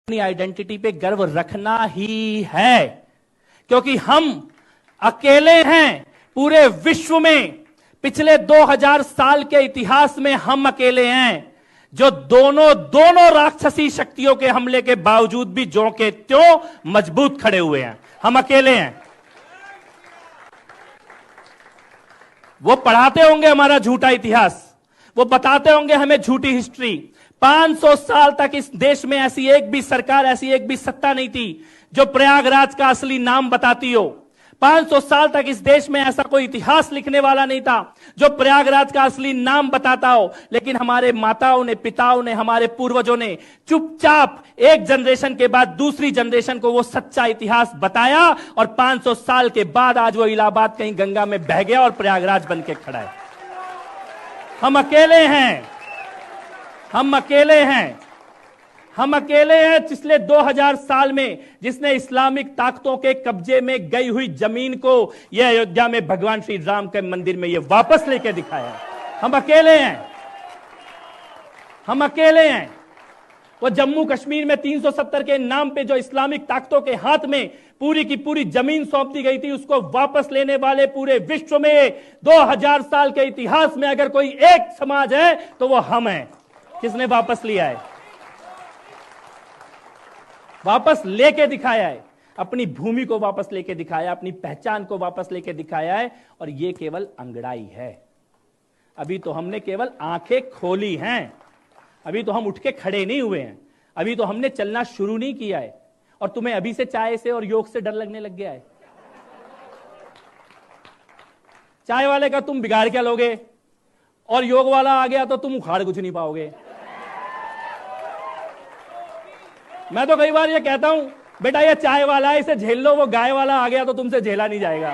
अपनी आइडेंटिटी पे गर्व रखना ही है, क्योंकि हम अकेले हैं पूरे विश्व में। पिछले 2000 साल के इतिहास में हम अकेले हैं जो दोनों राक्षसी शक्तियों के हमले के बावजूद भी ज्यों के त्यों मजबूत खड़े हुए हैं। हम अकेले हैं। वो पढ़ाते होंगे हमारा झूठा इतिहास, वो बताते होंगे हमें झूठी हिस्ट्री। 500 साल तक इस देश में ऐसी एक भी सरकार, ऐसी एक भी सत्ता नहीं थी जो प्रयागराज का असली नाम बताती हो। 500 साल तक इस देश में ऐसा कोई इतिहास लिखने वाला नहीं था जो प्रयागराज का असली नाम बताता हो। लेकिन हमारे माताओं ने, पिताओं ने, हमारे पूर्वजों ने चुपचाप एक जनरेशन के बाद दूसरी जनरेशन को वो सच्चा इतिहास बताया, और 500 साल के बाद आज वो इलाहाबाद कहीं गंगा में बह गया और प्रयागराज बन के खड़ा है। हम अकेले हैं, हम अकेले हैं, हम अकेले हैं। पिछले 2000 साल में जिसने इस्लामिक ताकतों के कब्जे में गई हुई जमीन को यह अयोध्या में भगवान श्री राम के मंदिर में यह वापस लेके दिखाया। हम अकेले हैं, हम अकेले हैं। वो जम्मू कश्मीर में 370 के नाम पे जो इस्लामिक ताकतों के हाथ में पूरी की पूरी जमीन सौंप दी गई थी, उसको वापस लेने वाले पूरे विश्व में 2000 साल के इतिहास में अगर कोई एक समाज है तो वो हम हैं, किसने वापस लिया है, वापस लेके दिखाया है। अपनी भूमि को वापस लेके दिखाया, अपनी पहचान को वापस लेके दिखाया है। और ये केवल अंगड़ाई है। अभी तो हमने केवल आंखें खोली हैं, अभी तो हम उठ के खड़े नहीं हुए हैं, अभी तो हमने चलना शुरू नहीं किया है। और तुम्हें अभी से चाय से और योग से डर लगने लग गया है। चाय वाले का तुम बिगाड़ क्या लोगे, और योग वाला आ गया तो तुम उखाड़ कुछ नहीं पाओगे। मैं तो कई बार ये कहता हूं, बेटा ये चाय वाला है, इसे झेल लो, वो गाय वाला आ गया तो तुमसे झेला नहीं जाएगा।